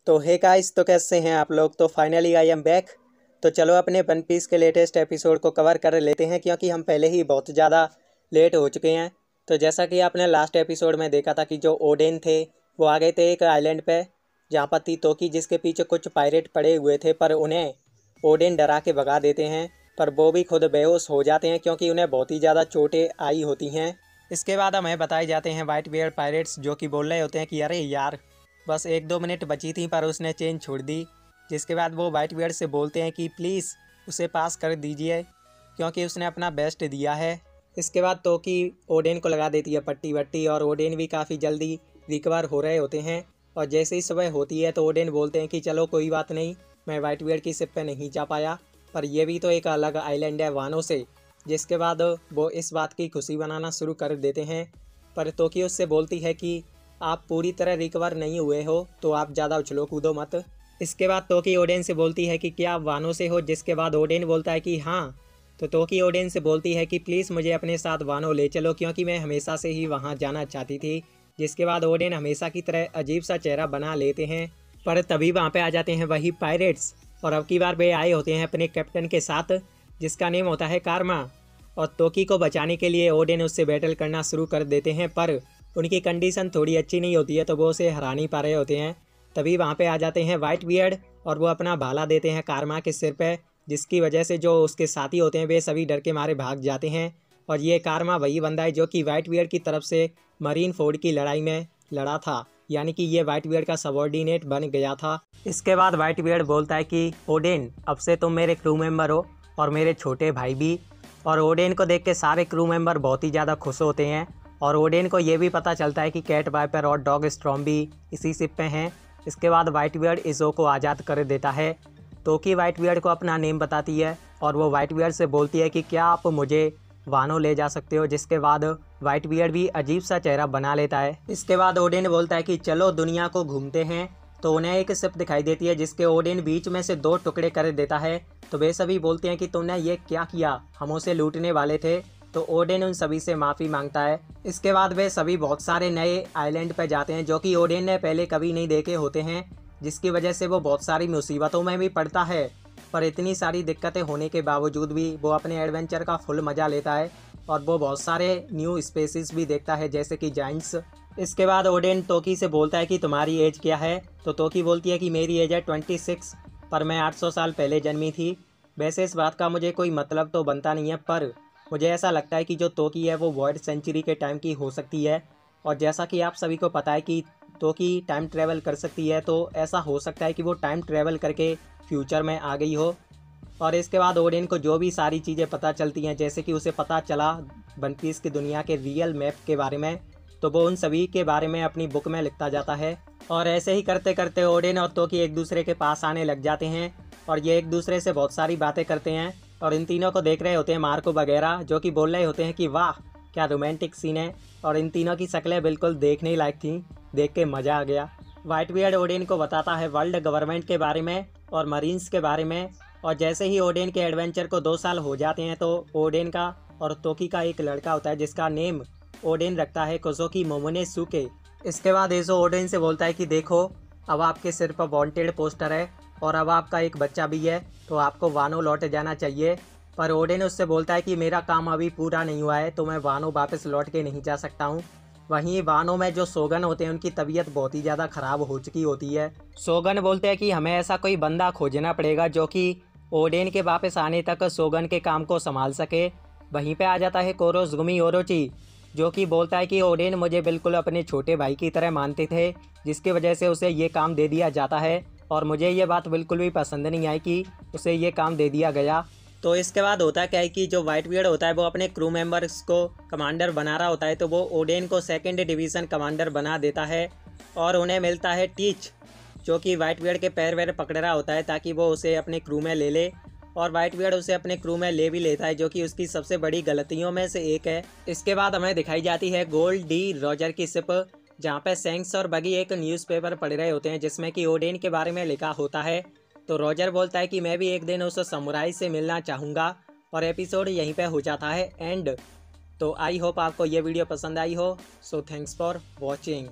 तो hey guys, तो कैसे हैं आप लोग। तो फाइनली आई एम बैक। तो चलो अपने वन पीस के लेटेस्ट एपिसोड को कवर कर लेते हैं, क्योंकि हम पहले ही बहुत ज़्यादा लेट हो चुके हैं। तो जैसा कि आपने लास्ट एपिसोड में देखा था कि जो ओडेन थे वो आ गए थे एक आइलैंड पे, जहाँ पर थी तोकी, जिसके पीछे कुछ पायरेट पड़े हुए थे, पर उन्हें ओडेन डरा के भगा देते हैं। पर वो भी खुद बेहोश हो जाते हैं, क्योंकि उन्हें बहुत ही ज़्यादा चोटें आई होती हैं। इसके बाद हमें बताए जाते हैं वाइट बियर पायरेट्स, जो कि बोल रहे होते हैं कि अरे यार, बस 1-2 मिनट बची थी पर उसने चेन छोड़ दी। जिसके बाद वो वाइट बियर से बोलते हैं कि प्लीज़ उसे पास कर दीजिए, क्योंकि उसने अपना बेस्ट दिया है। इसके बाद तोकी ओडेन को लगा देती है पट्टी वट्टी, और ओडेन भी काफ़ी जल्दी रिकवर हो रहे होते हैं। और जैसे ही सुबह होती है तो ओडेन बोलते हैं कि चलो कोई बात नहीं, मैं वाइट बियर की शिप पे नहीं जा पाया, पर यह भी तो एक अलग आइलैंड है वानों से। जिसके बाद वो इस बात की खुशी बनाना शुरू कर देते हैं। पर तोकी उससे बोलती है कि आप पूरी तरह रिकवर नहीं हुए हो, तो आप ज़्यादा उछलो कूदो मत। इसके बाद तोकी ओडेन से बोलती है कि क्या आप वानों से हो। जिसके बाद ओडेन बोलता है कि हाँ। तो तोकी ओडेन से बोलती है कि प्लीज़ मुझे अपने साथ वानों ले चलो, क्योंकि मैं हमेशा से ही वहाँ जाना चाहती थी। जिसके बाद ओडेन हमेशा की तरह अजीब सा चेहरा बना लेते हैं। पर तभी वहाँ पे आ जाते हैं वही पायरेट्स, और अब की बार वे आए होते हैं अपने कैप्टन के साथ, जिसका नेम होता है कारमा। और तोकी को बचाने के लिए ओडेन उससे बैटल करना शुरू कर देते हैं, पर उनकी कंडीशन थोड़ी अच्छी नहीं होती है, तो वो उसे हरा नहीं पा रहे होते हैं। तभी वहाँ पे आ जाते हैं वाइट बियर्ड, और वो अपना भाला देते हैं कारमा के सिर पे, जिसकी वजह से जो उसके साथी होते हैं वे सभी डर के मारे भाग जाते हैं। और ये कारमा वही बंदा है जो कि वाइट बियर्ड की तरफ से मरीन फोर्ड की लड़ाई में लड़ा था, यानी कि ये वाइट बियर्ड का सबॉर्डिनेट बन गया था। इसके बाद वाइट बियर्ड बोलता है कि ओडेन, अब से तुम मेरे क्रू मेंबर हो और मेरे छोटे भाई भी। और ओडेन को देख के सारे क्रू मेंबर बहुत ही ज़्यादा खुश होते हैं। और ओडेन को ये भी पता चलता है कि कैट वाइपर और डॉग स्टॉर्म भी इसी शिप पे हैं। इसके बाद वाइट बियर्ड इज़ो को आज़ाद कर देता है। तोकी वाइट बियर्ड को अपना नेम बताती है, और वो वाइट बियर्ड से बोलती है कि क्या आप मुझे वानो ले जा सकते हो। जिसके बाद वाइट बियर्ड भी अजीब सा चेहरा बना लेता है। इसके बाद ओडेन बोलता है कि चलो दुनिया को घूमते हैं। तो उन्हें एक शिप दिखाई देती है, जिसके ओडेन बीच में से 2 टुकड़े कर देता है। तो वे सभी बोलते हैं कि तुमने ये क्या किया, हम उसे लूटने वाले थे। तो ओडेन उन सभी से माफ़ी मांगता है। इसके बाद वे सभी बहुत सारे नए आइलैंड पर जाते हैं, जो कि ओडेन ने पहले कभी नहीं देखे होते हैं, जिसकी वजह से वो बहुत सारी मुसीबतों में भी पड़ता है। पर इतनी सारी दिक्कतें होने के बावजूद भी वो अपने एडवेंचर का फुल मज़ा लेता है, और वो बहुत सारे न्यू स्पेसीज भी देखता है, जैसे कि जाइंट्स। इसके बाद ओडेन तोकी से बोलता है कि तुम्हारी एज क्या है। तो तोकी बोलती है कि मेरी एज है 26, पर मैं 800 साल पहले जन्मी थी। वैसे इस बात का मुझे कोई मतलब तो बनता नहीं है, पर मुझे ऐसा लगता है कि जो तोकी है वो वॉइड सेंचुरी के टाइम की हो सकती है। और जैसा कि आप सभी को पता है कि तोकी टाइम ट्रैवल कर सकती है, तो ऐसा हो सकता है कि वो टाइम ट्रैवल करके फ्यूचर में आ गई हो। और इसके बाद ओडेन को जो भी सारी चीज़ें पता चलती हैं, जैसे कि उसे पता चला वन पीस की दुनिया के रियल मैप के बारे में, तो वो उन सभी के बारे में अपनी बुक में लिखता जाता है। और ऐसे ही करते करते ओडेन और तोकी एक दूसरे के पास आने लग जाते हैं, और ये एक दूसरे से बहुत सारी बातें करते हैं। और इन तीनों को देख रहे होते हैं मार्को वगैरह, जो कि बोल रहे होते हैं कि वाह क्या रोमांटिक सीन है। और इन तीनों की शक्लें बिल्कुल देखने ही लायक थी, देख के मज़ा आ गया। वाइट बियर्ड ओडेन को बताता है वर्ल्ड गवर्नमेंट के बारे में और मरीन्स के बारे में। और जैसे ही ओडेन के एडवेंचर को 2 साल हो जाते हैं, तो ओडेन का और तोकी का एक लड़का होता है, जिसका नेम ओडेन रखता है कोजोकी मोमोने सुके। इसके बाद एजो ओडेन से बोलता है कि देखो, अब आपके सिर पर वांटेड पोस्टर है, और अब आपका एक बच्चा भी है, तो आपको वानो लौट जाना चाहिए। पर ओडेन उससे बोलता है कि मेरा काम अभी पूरा नहीं हुआ है, तो मैं वानो वापस लौट के नहीं जा सकता हूँ। वहीं वानो में जो सोगन होते हैं उनकी तबीयत बहुत ही ज़्यादा ख़राब हो चुकी होती है। सोगन बोलते हैं कि हमें ऐसा कोई बंदा खोजना पड़ेगा जो कि ओडेन के वापस आने तक सोगन के काम को संभाल सके। वहीं पे आ जाता है कोरोजुमी ओरोची, जो कि बोलता है कि ओडेन मुझे बिल्कुल अपने छोटे भाई की तरह मानते थे, जिसकी वजह से उसे ये काम दे दिया जाता है, और मुझे ये बात बिल्कुल भी पसंद नहीं आई कि उसे ये काम दे दिया गया। तो इसके बाद होता क्या है कि जो वाइट बियर्ड होता है वो अपने क्रू मेंबर्स को कमांडर बना रहा होता है, तो वो ओडेन को 2nd डिवीज़न कमांडर बना देता है। और उन्हें मिलता है टीच, जो कि वाइट बियर्ड के पैर वैर पकड़ रहा होता है ताकि वो उसे अपने क्रू में ले ले। और वाइट बियर्ड उसे अपने क्रू में ले भी लेता है, जो कि उसकी सबसे बड़ी गलतियों में से एक है। इसके बाद हमें दिखाई जाती है गोल्ड डी रॉजर की शिप, जहाँ पे सैंक्स और बगी एक न्यूज़पेपर पढ़ रहे होते हैं, जिसमें कि ओडेन के बारे में लिखा होता है। तो रॉजर बोलता है कि मैं भी एक दिन उस समुराई से मिलना चाहूँगा। और एपिसोड यहीं पे हो जाता है एंड। तो आई होप आपको ये वीडियो पसंद आई हो। So thanks for watching.